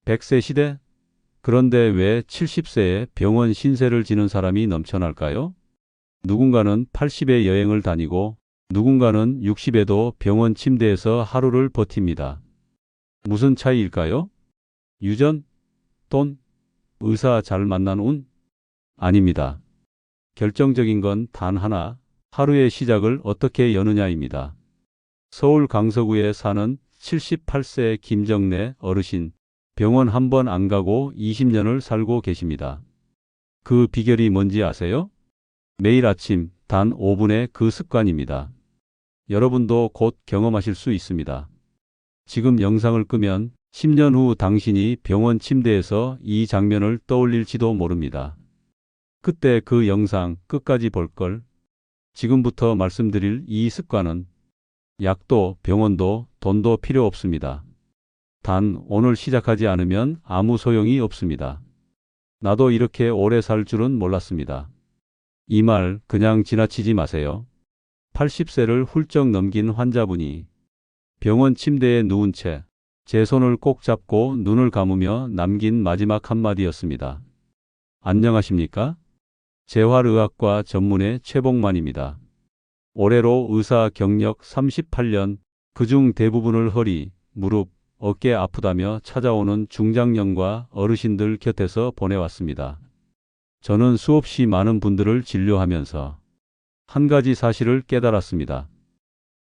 100세 시대? 그런데 왜 70세에 병원 신세를 지는 사람이 넘쳐날까요? 누군가는 80에 여행을 다니고 누군가는 60에도 병원 침대에서 하루를 버팁니다. 무슨 차이일까요? 유전? 돈? 의사 잘 만난 운? 아닙니다. 결정적인 건 단 하나, 하루의 시작을 어떻게 여느냐입니다. 서울 강서구에 사는 78세 김정래 어르신, 병원 한 번 안 가고 20년을 살고 계십니다. 그 비결이 뭔지 아세요? 매일 아침 단 5분의 그 습관입니다. 여러분도 곧 경험하실 수 있습니다. 지금 영상을 끄면 10년 후 당신이 병원 침대에서 이 장면을 떠올릴지도 모릅니다. 그때 그 영상 끝까지 볼 걸. 지금부터 말씀드릴 이 습관은 약도 병원도 돈도 필요 없습니다. 단 오늘 시작하지 않으면 아무 소용이 없습니다. 나도 이렇게 오래 살 줄은 몰랐습니다. 이 말 그냥 지나치지 마세요. 80세를 훌쩍 넘긴 환자분이 병원 침대에 누운 채 제 손을 꼭 잡고 눈을 감으며 남긴 마지막 한마디였습니다. 안녕하십니까? 재활의학과 전문의 최복만입니다. 올해로 의사 경력 38년, 그중 대부분을 허리, 무릎, 어깨 아프다며 찾아오는 중장년과 어르신들 곁에서 보내왔습니다. 저는 수없이 많은 분들을 진료하면서 한 가지 사실을 깨달았습니다.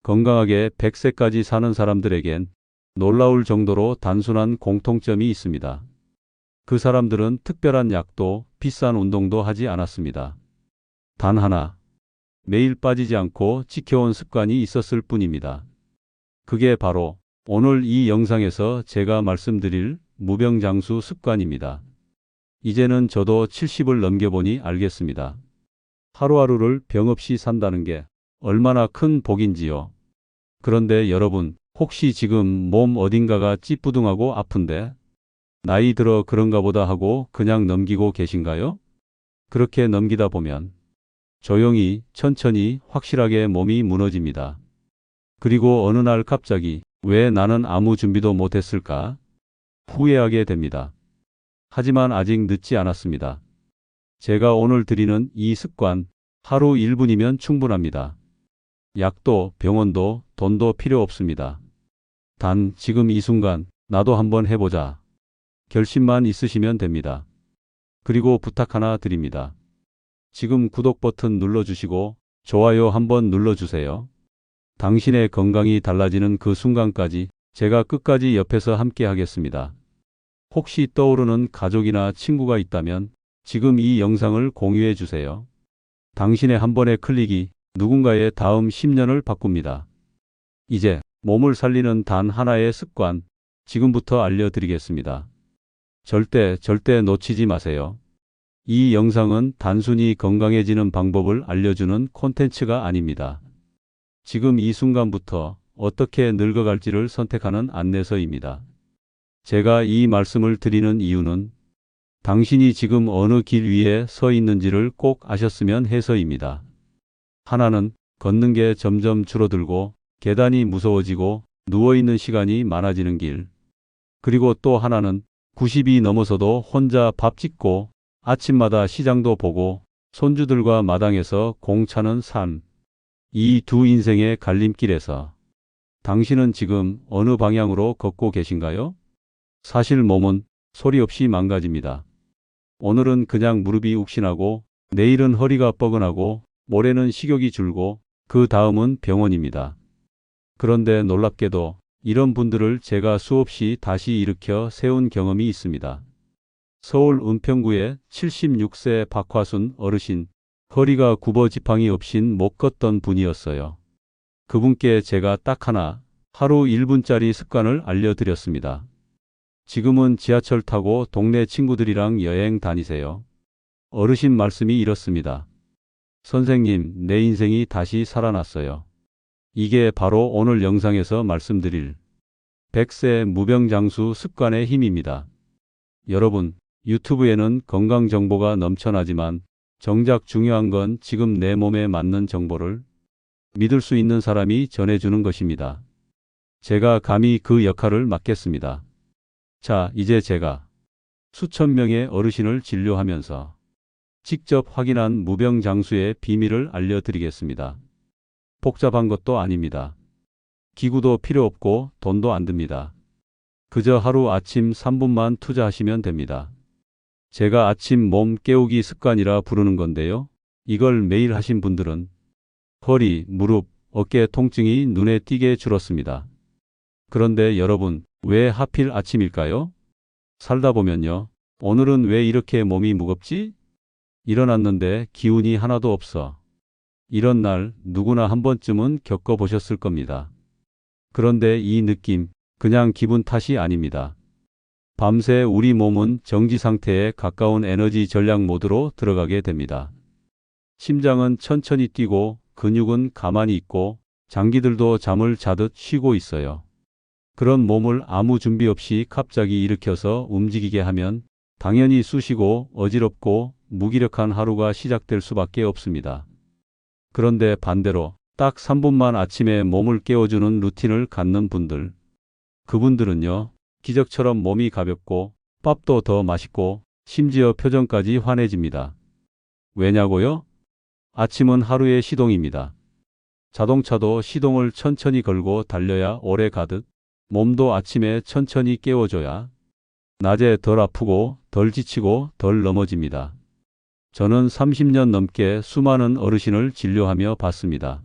건강하게 100세까지 사는 사람들에겐 놀라울 정도로 단순한 공통점이 있습니다. 그 사람들은 특별한 약도 비싼 운동도 하지 않았습니다. 단 하나, 매일 빠지지 않고 지켜온 습관이 있었을 뿐입니다. 그게 바로 오늘 이 영상에서 제가 말씀드릴 무병장수 습관입니다. 이제는 저도 70을 넘겨보니 알겠습니다. 하루하루를 병 없이 산다는 게 얼마나 큰 복인지요. 그런데 여러분, 혹시 지금 몸 어딘가가 찌뿌둥하고 아픈데 나이 들어 그런가 보다 하고 그냥 넘기고 계신가요? 그렇게 넘기다 보면 조용히, 천천히, 확실하게 몸이 무너집니다. 그리고 어느 날 갑자기 왜 나는 아무 준비도 못했을까? 후회하게 됩니다. 하지만 아직 늦지 않았습니다. 제가 오늘 드리는 이 습관, 하루 1분이면 충분합니다. 약도 병원도 돈도 필요 없습니다. 단 지금 이 순간 나도 한번 해보자. 결심만 있으시면 됩니다. 그리고 부탁 하나 드립니다. 지금 구독 버튼 눌러주시고 좋아요 한번 눌러주세요. 당신의 건강이 달라지는 그 순간까지 제가 끝까지 옆에서 함께 하겠습니다. 혹시 떠오르는 가족이나 친구가 있다면 지금 이 영상을 공유해 주세요. 당신의 한 번의 클릭이 누군가의 다음 10년을 바꿉니다. 이제 몸을 살리는 단 하나의 습관, 지금부터 알려드리겠습니다. 절대 놓치지 마세요. 이 영상은 단순히 건강해지는 방법을 알려주는 콘텐츠가 아닙니다. 지금 이 순간부터 어떻게 늙어갈지를 선택하는 안내서입니다. 제가 이 말씀을 드리는 이유는 당신이 지금 어느 길 위에 서 있는지를 꼭 아셨으면 해서입니다. 하나는 걷는 게 점점 줄어들고 계단이 무서워지고 누워있는 시간이 많아지는 길. 그리고 또 하나는 90이 넘어서도 혼자 밥 짓고 아침마다 시장도 보고 손주들과 마당에서 공 차는 삶. 이 두 인생의 갈림길에서 당신은 지금 어느 방향으로 걷고 계신가요? 사실 몸은 소리 없이 망가집니다. 오늘은 그냥 무릎이 욱신하고 내일은 허리가 뻐근하고 모레는 식욕이 줄고 그 다음은 병원입니다. 그런데 놀랍게도 이런 분들을 제가 수없이 다시 일으켜 세운 경험이 있습니다. 서울 은평구의 76세 박화순 어르신, 허리가 굽어 지팡이 없인 못 걷던 분이었어요. 그분께 제가 딱 하나, 하루 1분짜리 습관을 알려드렸습니다. 지금은 지하철 타고 동네 친구들이랑 여행 다니세요. 어르신 말씀이 이렇습니다. 선생님, 내 인생이 다시 살아났어요. 이게 바로 오늘 영상에서 말씀드릴 100세 무병장수 습관의 힘입니다. 여러분, 유튜브에는 건강 정보가 넘쳐나지만 정작 중요한 건 지금 내 몸에 맞는 정보를 믿을 수 있는 사람이 전해주는 것입니다. 제가 감히 그 역할을 맡겠습니다. 자, 이제 제가 수천 명의 어르신을 진료하면서 직접 확인한 무병장수의 비밀을 알려드리겠습니다. 복잡한 것도 아닙니다. 기구도 필요 없고 돈도 안 듭니다. 그저 하루 아침 3분만 투자하시면 됩니다. 제가 아침 몸 깨우기 습관이라 부르는 건데요. 이걸 매일 하신 분들은 허리, 무릎, 어깨 통증이 눈에 띄게 줄었습니다. 그런데 여러분, 왜 하필 아침일까요? 살다 보면요. 오늘은 왜 이렇게 몸이 무겁지? 일어났는데 기운이 하나도 없어. 이런 날 누구나 한 번쯤은 겪어보셨을 겁니다. 그런데 이 느낌, 그냥 기분 탓이 아닙니다. 밤새 우리 몸은 정지 상태에 가까운 에너지 전략 모드로 들어가게 됩니다. 심장은 천천히 뛰고 근육은 가만히 있고 장기들도 잠을 자듯 쉬고 있어요. 그런 몸을 아무 준비 없이 갑자기 일으켜서 움직이게 하면 당연히 쑤시고 어지럽고 무기력한 하루가 시작될 수밖에 없습니다. 그런데 반대로 딱 3분만 아침에 몸을 깨워주는 루틴을 갖는 분들, 그분들은요, 기적처럼 몸이 가볍고 밥도 더 맛있고 심지어 표정까지 환해집니다. 왜냐고요? 아침은 하루의 시동입니다. 자동차도 시동을 천천히 걸고 달려야 오래 가듯 몸도 아침에 천천히 깨워줘야 낮에 덜 아프고 덜 지치고 덜 넘어집니다. 저는 30년 넘게 수많은 어르신을 진료하며 봤습니다.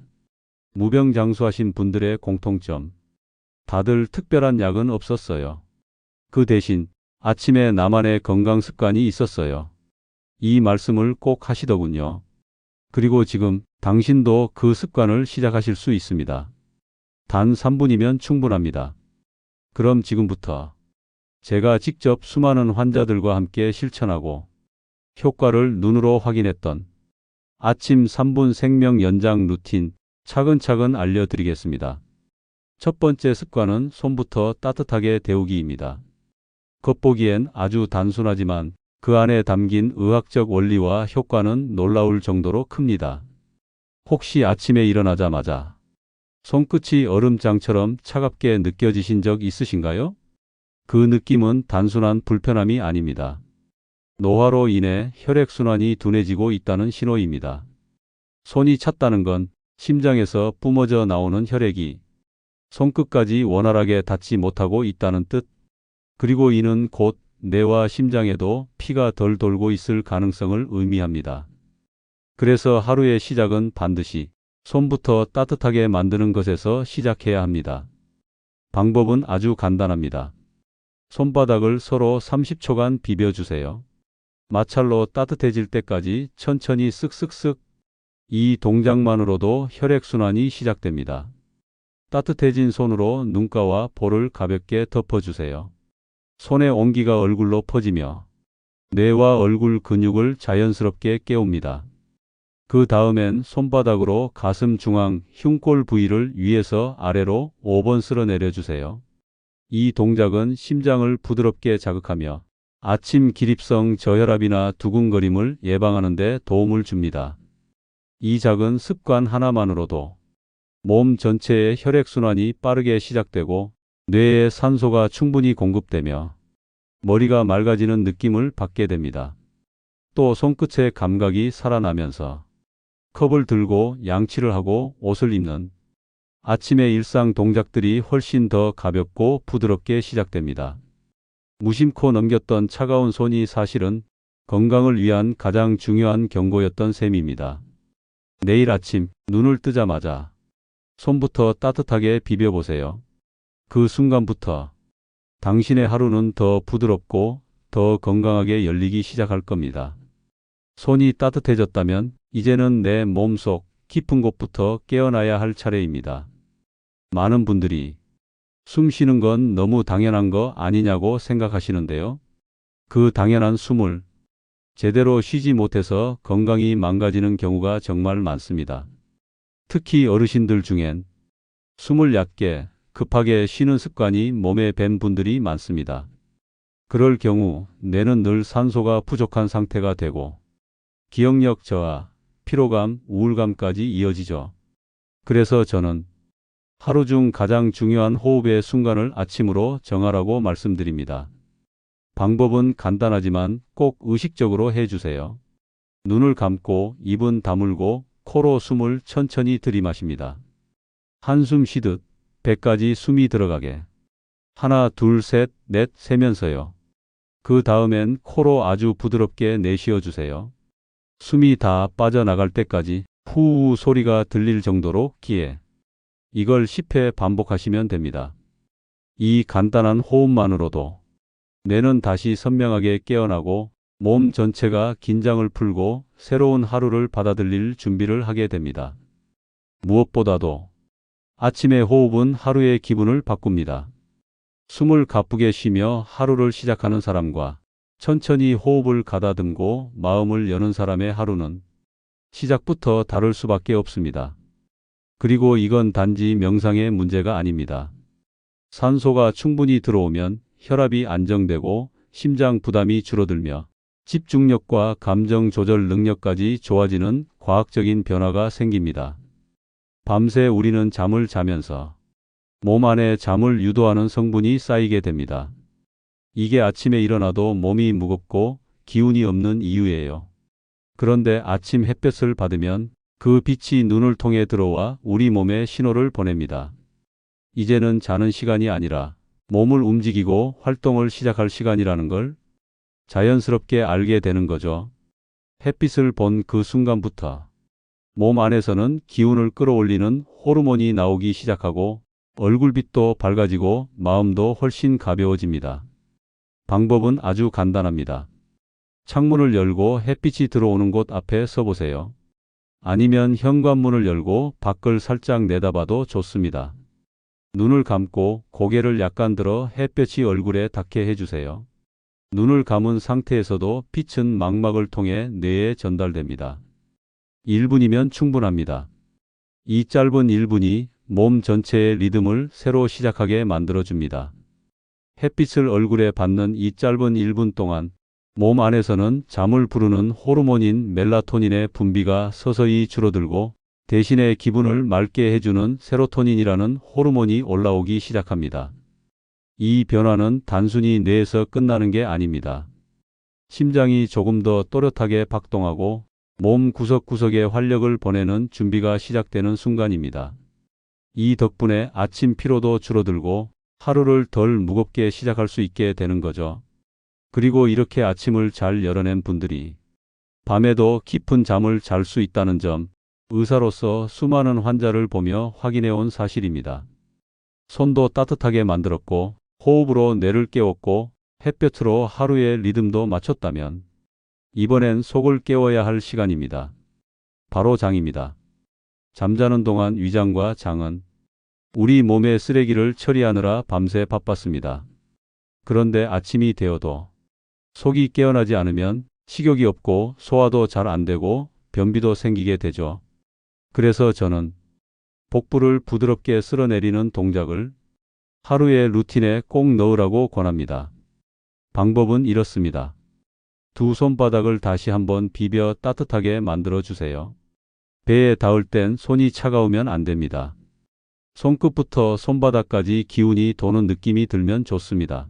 무병장수하신 분들의 공통점. 다들 특별한 약은 없었어요. 그 대신 아침에 나만의 건강 습관이 있었어요. 이 말씀을 꼭 하시더군요. 그리고 지금 당신도 그 습관을 시작하실 수 있습니다. 단 3분이면 충분합니다. 그럼 지금부터 제가 직접 수많은 환자들과 함께 실천하고 효과를 눈으로 확인했던 아침 3분 생명 연장 루틴 차근차근 알려드리겠습니다. 첫 번째 습관은 손부터 따뜻하게 데우기입니다. 겉보기엔 아주 단순하지만 그 안에 담긴 의학적 원리와 효과는 놀라울 정도로 큽니다. 혹시 아침에 일어나자마자 손끝이 얼음장처럼 차갑게 느껴지신 적 있으신가요? 그 느낌은 단순한 불편함이 아닙니다. 노화로 인해 혈액순환이 둔해지고 있다는 신호입니다. 손이 찼다는 건 심장에서 뿜어져 나오는 혈액이 손끝까지 원활하게 닿지 못하고 있다는 뜻. 그리고 이는 곧 뇌와 심장에도 피가 덜 돌고 있을 가능성을 의미합니다. 그래서 하루의 시작은 반드시 손부터 따뜻하게 만드는 것에서 시작해야 합니다. 방법은 아주 간단합니다. 손바닥을 서로 30초간 비벼주세요. 마찰로 따뜻해질 때까지 천천히 쓱쓱쓱. 이 동작만으로도 혈액순환이 시작됩니다. 따뜻해진 손으로 눈가와 볼을 가볍게 덮어주세요. 손의 온기가 얼굴로 퍼지며 뇌와 얼굴 근육을 자연스럽게 깨웁니다. 그 다음엔 손바닥으로 가슴 중앙 흉골 부위를 위에서 아래로 5번 쓸어 내려주세요. 이 동작은 심장을 부드럽게 자극하며 아침 기립성 저혈압이나 두근거림을 예방하는 데 도움을 줍니다. 이 작은 습관 하나만으로도 몸 전체의 혈액순환이 빠르게 시작되고 뇌에 산소가 충분히 공급되며 머리가 맑아지는 느낌을 받게 됩니다. 또 손끝의 감각이 살아나면서 컵을 들고 양치를 하고 옷을 입는 아침의 일상 동작들이 훨씬 더 가볍고 부드럽게 시작됩니다. 무심코 넘겼던 차가운 손이 사실은 건강을 위한 가장 중요한 경고였던 셈입니다. 내일 아침 눈을 뜨자마자 손부터 따뜻하게 비벼보세요. 그 순간부터 당신의 하루는 더 부드럽고 더 건강하게 열리기 시작할 겁니다. 손이 따뜻해졌다면 이제는 내 몸속 깊은 곳부터 깨어나야 할 차례입니다. 많은 분들이 숨 쉬는 건 너무 당연한 거 아니냐고 생각하시는데요. 그 당연한 숨을 제대로 쉬지 못해서 건강이 망가지는 경우가 정말 많습니다. 특히 어르신들 중엔 숨을 얕게 급하게 쉬는 습관이 몸에 밴 분들이 많습니다. 그럴 경우 뇌는 늘 산소가 부족한 상태가 되고 기억력 저하, 피로감, 우울감까지 이어지죠. 그래서 저는 하루 중 가장 중요한 호흡의 순간을 아침으로 정하라고 말씀드립니다. 방법은 간단하지만 꼭 의식적으로 해주세요. 눈을 감고 입은 다물고 코로 숨을 천천히 들이마십니다. 한숨 쉬듯 배까지 숨이 들어가게. 하나, 둘, 셋, 넷 세면서요. 그 다음엔 코로 아주 부드럽게 내쉬어 주세요. 숨이 다 빠져나갈 때까지 후우 소리가 들릴 정도로 기에. 이걸 10회 반복하시면 됩니다. 이 간단한 호흡만으로도 뇌는 다시 선명하게 깨어나고 몸 전체가 긴장을 풀고 새로운 하루를 받아들일 준비를 하게 됩니다. 무엇보다도 아침의 호흡은 하루의 기분을 바꿉니다. 숨을 가쁘게 쉬며 하루를 시작하는 사람과 천천히 호흡을 가다듬고 마음을 여는 사람의 하루는 시작부터 다를 수밖에 없습니다. 그리고 이건 단지 명상의 문제가 아닙니다. 산소가 충분히 들어오면 혈압이 안정되고 심장 부담이 줄어들며 집중력과 감정 조절 능력까지 좋아지는 과학적인 변화가 생깁니다. 밤새 우리는 잠을 자면서 몸 안에 잠을 유도하는 성분이 쌓이게 됩니다. 이게 아침에 일어나도 몸이 무겁고 기운이 없는 이유예요. 그런데 아침 햇볕을 받으면 그 빛이 눈을 통해 들어와 우리 몸에 신호를 보냅니다. 이제는 자는 시간이 아니라 몸을 움직이고 활동을 시작할 시간이라는 걸 자연스럽게 알게 되는 거죠. 햇빛을 본 그 순간부터 몸 안에서는 기운을 끌어올리는 호르몬이 나오기 시작하고 얼굴빛도 밝아지고 마음도 훨씬 가벼워집니다. 방법은 아주 간단합니다. 창문을 열고 햇빛이 들어오는 곳 앞에 서보세요. 아니면 현관문을 열고 밖을 살짝 내다봐도 좋습니다. 눈을 감고 고개를 약간 들어 햇볕이 얼굴에 닿게 해주세요. 눈을 감은 상태에서도 빛은 망막을 통해 뇌에 전달됩니다. 1분이면 충분합니다. 이 짧은 1분이 몸 전체의 리듬을 새로 시작하게 만들어줍니다. 햇빛을 얼굴에 받는 이 짧은 1분 동안 몸 안에서는 잠을 부르는 호르몬인 멜라토닌의 분비가 서서히 줄어들고 대신에 기분을 맑게 해주는 세로토닌이라는 호르몬이 올라오기 시작합니다. 이 변화는 단순히 뇌에서 끝나는 게 아닙니다. 심장이 조금 더 또렷하게 박동하고 몸 구석구석에 활력을 보내는 준비가 시작되는 순간입니다. 이 덕분에 아침 피로도 줄어들고 하루를 덜 무겁게 시작할 수 있게 되는 거죠. 그리고 이렇게 아침을 잘 열어낸 분들이 밤에도 깊은 잠을 잘 수 있다는 점, 의사로서 수많은 환자를 보며 확인해 온 사실입니다. 손도 따뜻하게 만들었고 호흡으로 뇌를 깨웠고 햇볕으로 하루의 리듬도 맞췄다면 이번엔 속을 깨워야 할 시간입니다. 바로 장입니다. 잠자는 동안 위장과 장은 우리 몸의 쓰레기를 처리하느라 밤새 바빴습니다. 그런데 아침이 되어도 속이 깨어나지 않으면 식욕이 없고 소화도 잘 안 되고 변비도 생기게 되죠. 그래서 저는 복부를 부드럽게 쓸어내리는 동작을 하루의 루틴에 꼭 넣으라고 권합니다. 방법은 이렇습니다. 두 손바닥을 다시 한번 비벼 따뜻하게 만들어 주세요. 배에 닿을 땐 손이 차가우면 안 됩니다. 손끝부터 손바닥까지 기운이 도는 느낌이 들면 좋습니다.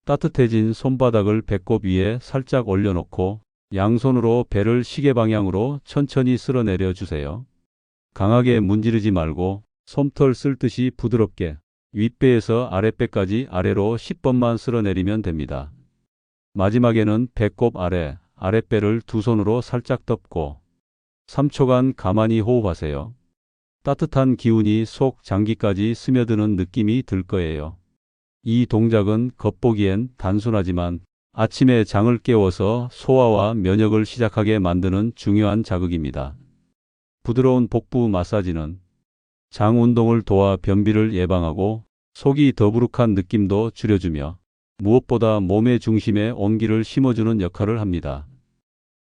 따뜻해진 손바닥을 배꼽 위에 살짝 올려놓고 양손으로 배를 시계 방향으로 천천히 쓸어내려 주세요. 강하게 문지르지 말고 솜털 쓸듯이 부드럽게 윗배에서 아랫배까지 아래로 10번만 쓸어내리면 됩니다. 마지막에는 배꼽 아래, 아랫배를 두 손으로 살짝 덮고 3초간 가만히 호흡하세요. 따뜻한 기운이 속 장기까지 스며드는 느낌이 들 거예요. 이 동작은 겉보기엔 단순하지만 아침에 장을 깨워서 소화와 면역을 시작하게 만드는 중요한 자극입니다. 부드러운 복부 마사지는 장 운동을 도와 변비를 예방하고 속이 더부룩한 느낌도 줄여주며 무엇보다 몸의 중심에 온기를 심어주는 역할을 합니다.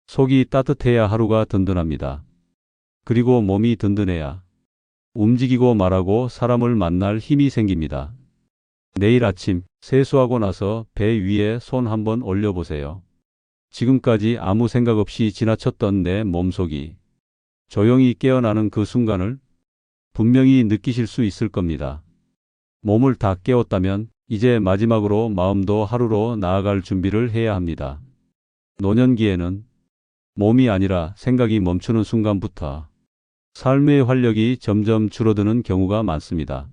속이 따뜻해야 하루가 든든합니다. 그리고 몸이 든든해야 움직이고 말하고 사람을 만날 힘이 생깁니다. 내일 아침 세수하고 나서 배 위에 손 한번 올려보세요. 지금까지 아무 생각 없이 지나쳤던 내 몸속이 조용히 깨어나는 그 순간을 분명히 느끼실 수 있을 겁니다. 몸을 다 깨웠다면 이제 마지막으로 마음도 하루로 나아갈 준비를 해야 합니다. 노년기에는 몸이 아니라 생각이 멈추는 순간부터 삶의 활력이 점점 줄어드는 경우가 많습니다.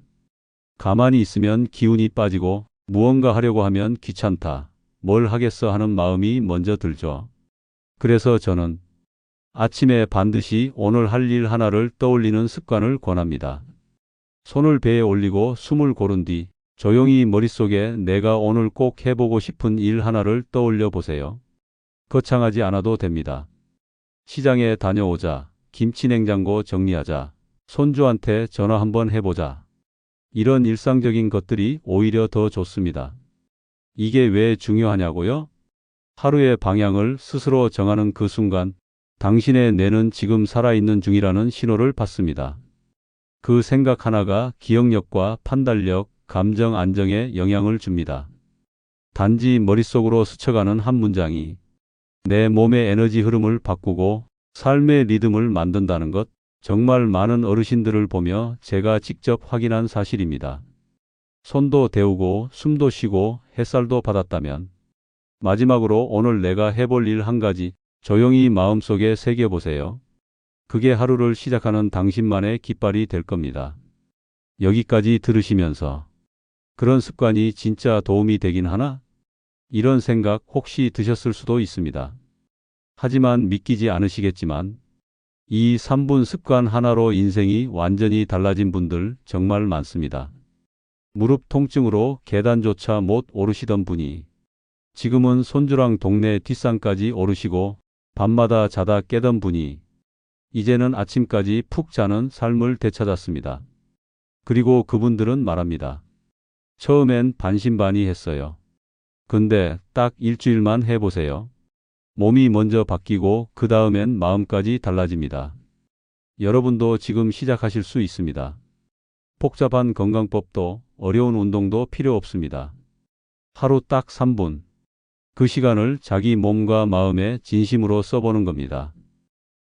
가만히 있으면 기운이 빠지고 무언가 하려고 하면 귀찮다, 뭘 하겠어 하는 마음이 먼저 들죠. 그래서 저는 아침에 반드시 오늘 할 일 하나를 떠올리는 습관을 권합니다. 손을 배에 올리고 숨을 고른 뒤 조용히 머릿속에 내가 오늘 꼭 해보고 싶은 일 하나를 떠올려 보세요. 거창하지 않아도 됩니다. 시장에 다녀오자, 김치냉장고 정리하자, 손주한테 전화 한번 해보자. 이런 일상적인 것들이 오히려 더 좋습니다. 이게 왜 중요하냐고요? 하루의 방향을 스스로 정하는 그 순간, 당신의 뇌는 지금 살아있는 중이라는 신호를 받습니다. 그 생각 하나가 기억력과 판단력, 감정 안정에 영향을 줍니다. 단지 머릿속으로 스쳐가는 한 문장이 내 몸의 에너지 흐름을 바꾸고 삶의 리듬을 만든다는 것, 정말 많은 어르신들을 보며 제가 직접 확인한 사실입니다. 손도 데우고 숨도 쉬고 햇살도 받았다면 마지막으로 오늘 내가 해볼 일 한 가지 조용히 마음속에 새겨보세요. 그게 하루를 시작하는 당신만의 깃발이 될 겁니다. 여기까지 들으시면서 그런 습관이 진짜 도움이 되긴 하나? 이런 생각 혹시 드셨을 수도 있습니다. 하지만 믿기지 않으시겠지만 이 3분 습관 하나로 인생이 완전히 달라진 분들 정말 많습니다. 무릎 통증으로 계단조차 못 오르시던 분이 지금은 손주랑 동네 뒷산까지 오르시고 밤마다 자다 깨던 분이 이제는 아침까지 푹 자는 삶을 되찾았습니다. 그리고 그분들은 말합니다. 처음엔 반신반의했어요. 근데 딱 일주일만 해보세요. 몸이 먼저 바뀌고 그 다음엔 마음까지 달라집니다. 여러분도 지금 시작하실 수 있습니다. 복잡한 건강법도 어려운 운동도 필요 없습니다. 하루 딱 3분. 그 시간을 자기 몸과 마음에 진심으로 써보는 겁니다.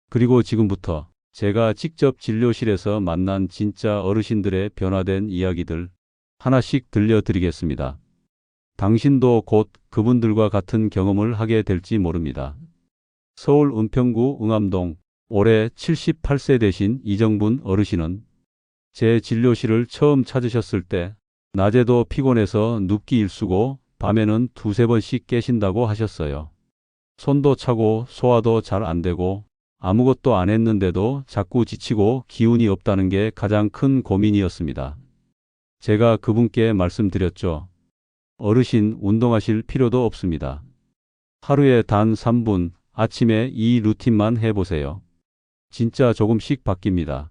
그리고 지금부터 제가 직접 진료실에서 만난 진짜 어르신들의 변화된 이야기들 하나씩 들려드리겠습니다. 당신도 곧 그분들과 같은 경험을 하게 될지 모릅니다. 서울 은평구 응암동 올해 78세 되신 이정분 어르신은 제 진료실을 처음 찾으셨을 때 낮에도 피곤해서 눕기 일쑤고 밤에는 두세 번씩 깨신다고 하셨어요. 손도 차고 소화도 잘 안 되고 아무것도 안 했는데도 자꾸 지치고 기운이 없다는 게 가장 큰 고민이었습니다. 제가 그분께 말씀드렸죠. 어르신 운동하실 필요도 없습니다. 하루에 단 3분 아침에 이 루틴만 해보세요. 진짜 조금씩 바뀝니다.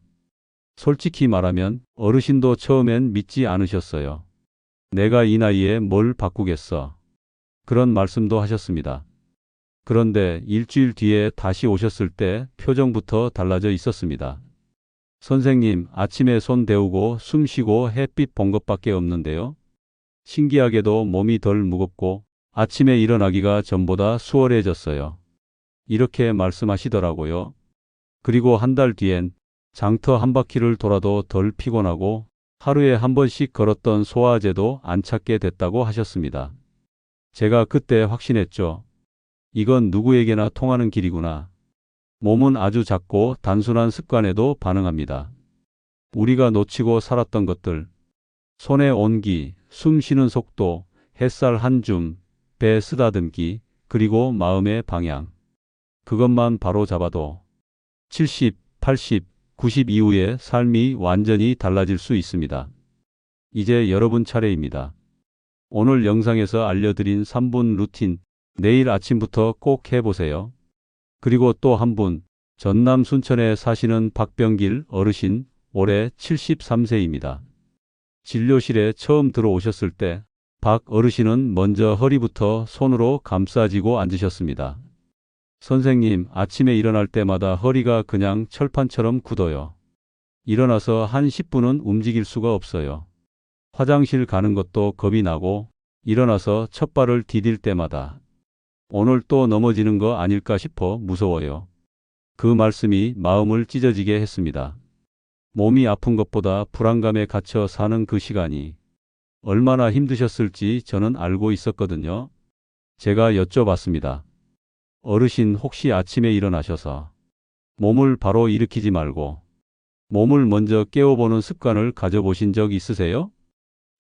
솔직히 말하면 어르신도 처음엔 믿지 않으셨어요. 내가 이 나이에 뭘 바꾸겠어. 그런 말씀도 하셨습니다. 그런데 일주일 뒤에 다시 오셨을 때 표정부터 달라져 있었습니다. 선생님, 아침에 손 데우고 숨 쉬고 햇빛 본 것밖에 없는데요. 신기하게도 몸이 덜 무겁고 아침에 일어나기가 전보다 수월해졌어요. 이렇게 말씀하시더라고요. 그리고 한 달 뒤엔 장터 한 바퀴를 돌아도 덜 피곤하고 하루에 한 번씩 걸었던 소화제도 안 찾게 됐다고 하셨습니다. 제가 그때 확신했죠. 이건 누구에게나 통하는 길이구나. 몸은 아주 작고 단순한 습관에도 반응합니다. 우리가 놓치고 살았던 것들, 손의 온기, 숨 쉬는 속도, 햇살 한 줌, 배 쓰다듬기, 그리고 마음의 방향. 그것만 바로 잡아도 70, 80, 90 이후에 삶이 완전히 달라질 수 있습니다. 이제 여러분 차례입니다. 오늘 영상에서 알려드린 3분 루틴, 내일 아침부터 꼭 해보세요. 그리고 또 한 분, 전남 순천에 사시는 박병길 어르신, 올해 73세입니다. 진료실에 처음 들어오셨을 때 박 어르신은 먼저 허리부터 손으로 감싸지고 앉으셨습니다. 선생님, 아침에 일어날 때마다 허리가 그냥 철판처럼 굳어요. 일어나서 한 10분은 움직일 수가 없어요. 화장실 가는 것도 겁이 나고 일어나서 첫 발을 디딜 때마다 오늘 또 넘어지는 거 아닐까 싶어 무서워요. 그 말씀이 마음을 찢어지게 했습니다. 몸이 아픈 것보다 불안감에 갇혀 사는 그 시간이 얼마나 힘드셨을지 저는 알고 있었거든요. 제가 여쭤봤습니다. 어르신 혹시 아침에 일어나셔서 몸을 바로 일으키지 말고 몸을 먼저 깨워보는 습관을 가져보신 적 있으세요?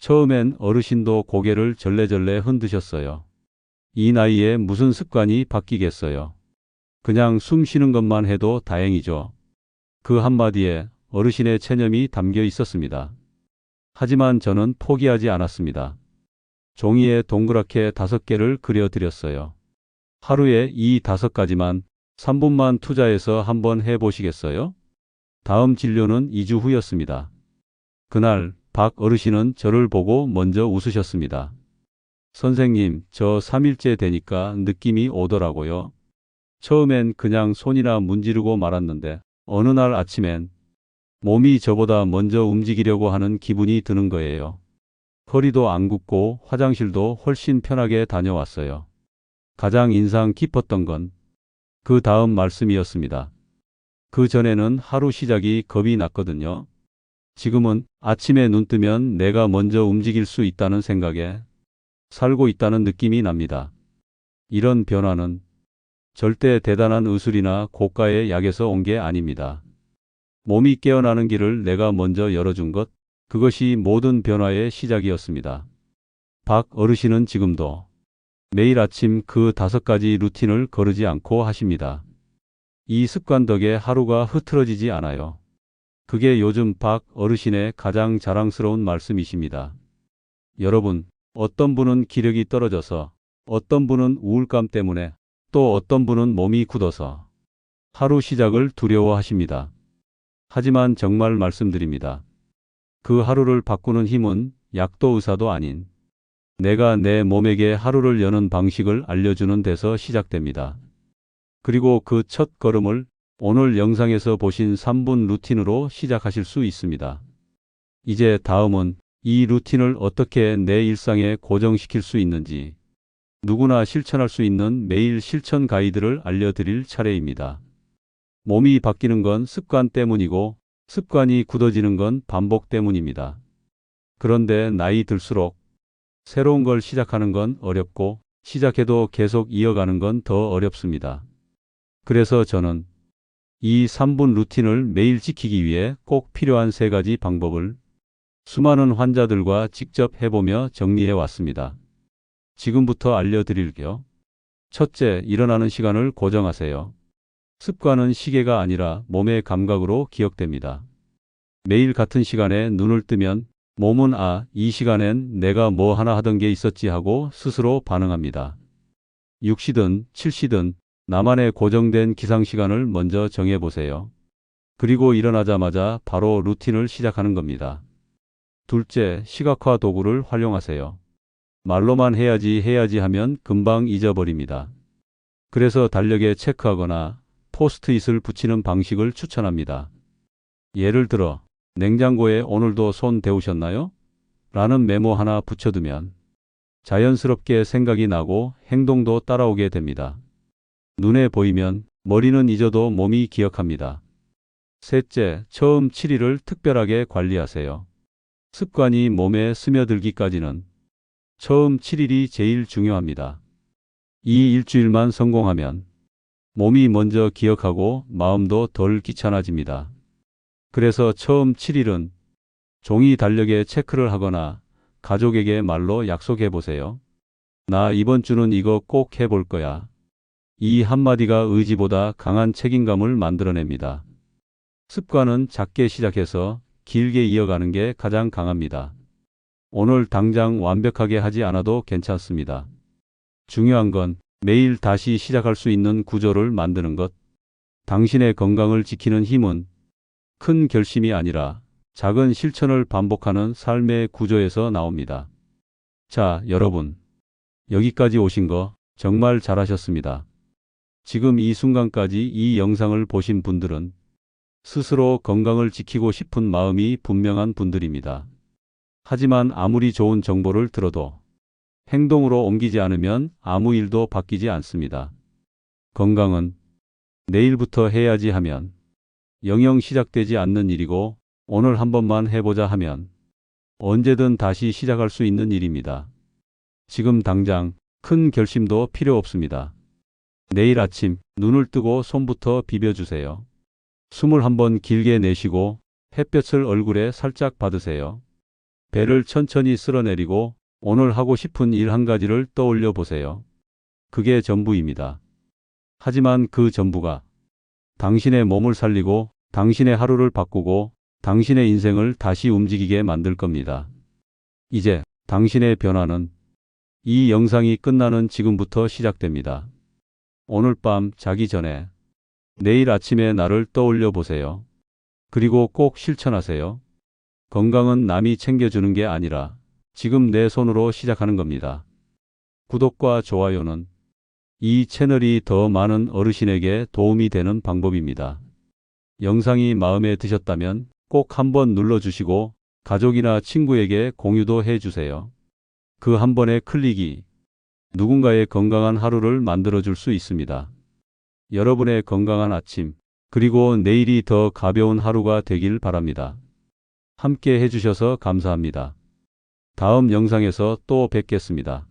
처음엔 어르신도 고개를 절레절레 흔드셨어요. 이 나이에 무슨 습관이 바뀌겠어요. 그냥 숨 쉬는 것만 해도 다행이죠. 그 한마디에 어르신의 체념이 담겨 있었습니다. 하지만 저는 포기하지 않았습니다. 종이에 동그랗게 5개를 그려드렸어요. 하루에 이 5가지만 3분만 투자해서 한번 해보시겠어요? 다음 진료는 2주 후였습니다. 그날 박 어르신은 저를 보고 먼저 웃으셨습니다. 선생님, 저 3일째 되니까 느낌이 오더라고요. 처음엔 그냥 손이나 문지르고 말았는데 어느 날 아침엔 몸이 저보다 먼저 움직이려고 하는 기분이 드는 거예요. 허리도 안 굽고 화장실도 훨씬 편하게 다녀왔어요. 가장 인상 깊었던 건 그 다음 말씀이었습니다. 그 전에는 하루 시작이 겁이 났거든요. 지금은 아침에 눈 뜨면 내가 먼저 움직일 수 있다는 생각에 살고 있다는 느낌이 납니다. 이런 변화는 절대 대단한 의술이나 고가의 약에서 온 게 아닙니다. 몸이 깨어나는 길을 내가 먼저 열어준 것, 그것이 모든 변화의 시작이었습니다. 박 어르신은 지금도 매일 아침 그 5가지 루틴을 거르지 않고 하십니다. 이 습관 덕에 하루가 흐트러지지 않아요. 그게 요즘 박 어르신의 가장 자랑스러운 말씀이십니다. 여러분, 어떤 분은 기력이 떨어져서, 어떤 분은 우울감 때문에, 또 어떤 분은 몸이 굳어서 하루 시작을 두려워하십니다. 하지만 정말 말씀드립니다. 그 하루를 바꾸는 힘은 약도 의사도 아닌 내가 내 몸에게 하루를 여는 방식을 알려주는 데서 시작됩니다. 그리고 그 첫 걸음을 오늘 영상에서 보신 3분 루틴으로 시작하실 수 있습니다. 이제 다음은 이 루틴을 어떻게 내 일상에 고정시킬 수 있는지 누구나 실천할 수 있는 매일 실천 가이드를 알려드릴 차례입니다. 몸이 바뀌는 건 습관 때문이고 습관이 굳어지는 건 반복 때문입니다. 그런데 나이 들수록 새로운 걸 시작하는 건 어렵고 시작해도 계속 이어가는 건 더 어렵습니다. 그래서 저는 이 3분 루틴을 매일 지키기 위해 꼭 필요한 3가지 방법을 수많은 환자들과 직접 해보며 정리해 왔습니다. 지금부터 알려드릴게요. 첫째, 일어나는 시간을 고정하세요. 습관은 시계가 아니라 몸의 감각으로 기억됩니다. 매일 같은 시간에 눈을 뜨면 몸은 이 시간엔 내가 뭐 하나 하던 게 있었지 하고 스스로 반응합니다. 6시든 7시든 나만의 고정된 기상시간을 먼저 정해보세요. 그리고 일어나자마자 바로 루틴을 시작하는 겁니다. 둘째, 시각화 도구를 활용하세요. 말로만 해야지 하면 금방 잊어버립니다. 그래서 달력에 체크하거나 포스트잇을 붙이는 방식을 추천합니다. 예를 들어 냉장고에 오늘도 손 데우셨나요? 라는 메모 하나 붙여두면 자연스럽게 생각이 나고 행동도 따라오게 됩니다. 눈에 보이면 머리는 잊어도 몸이 기억합니다. 셋째, 처음 7일을 특별하게 관리하세요. 습관이 몸에 스며들기까지는 처음 7일이 제일 중요합니다. 이 일주일만 성공하면 몸이 먼저 기억하고 마음도 덜 귀찮아집니다. 그래서 처음 7일은 종이 달력에 체크를 하거나 가족에게 말로 약속해 보세요. 나 이번 주는 이거 꼭 해볼 거야. 이 한마디가 의지보다 강한 책임감을 만들어냅니다. 습관은 작게 시작해서 길게 이어가는 게 가장 강합니다. 오늘 당장 완벽하게 하지 않아도 괜찮습니다. 중요한 건 매일 다시 시작할 수 있는 구조를 만드는 것. 당신의 건강을 지키는 힘은 큰 결심이 아니라 작은 실천을 반복하는 삶의 구조에서 나옵니다. 자, 여러분. 여기까지 오신 거 정말 잘하셨습니다. 지금 이 순간까지 이 영상을 보신 분들은 스스로 건강을 지키고 싶은 마음이 분명한 분들입니다. 하지만 아무리 좋은 정보를 들어도 행동으로 옮기지 않으면 아무 일도 바뀌지 않습니다. 건강은 내일부터 해야지 하면 영영 시작되지 않는 일이고 오늘 한 번만 해보자 하면 언제든 다시 시작할 수 있는 일입니다. 지금 당장 큰 결심도 필요 없습니다. 내일 아침 눈을 뜨고 손부터 비벼주세요. 숨을 한번 길게 내쉬고 햇볕을 얼굴에 살짝 받으세요. 배를 천천히 쓸어내리고 오늘 하고 싶은 일 한 가지를 떠올려 보세요. 그게 전부입니다. 하지만 그 전부가 당신의 몸을 살리고 당신의 하루를 바꾸고 당신의 인생을 다시 움직이게 만들 겁니다. 이제 당신의 변화는 이 영상이 끝나는 지금부터 시작됩니다. 오늘 밤 자기 전에 내일 아침에 나를 떠올려 보세요. 그리고 꼭 실천하세요. 건강은 남이 챙겨주는 게 아니라 지금 내 손으로 시작하는 겁니다. 구독과 좋아요는 이 채널이 더 많은 어르신에게 도움이 되는 방법입니다. 영상이 마음에 드셨다면 꼭 한번 눌러주시고 가족이나 친구에게 공유도 해주세요. 그 한 번의 클릭이 누군가의 건강한 하루를 만들어줄 수 있습니다. 여러분의 건강한 아침, 그리고 내일이 더 가벼운 하루가 되길 바랍니다. 함께 해주셔서 감사합니다. 다음 영상에서 또 뵙겠습니다.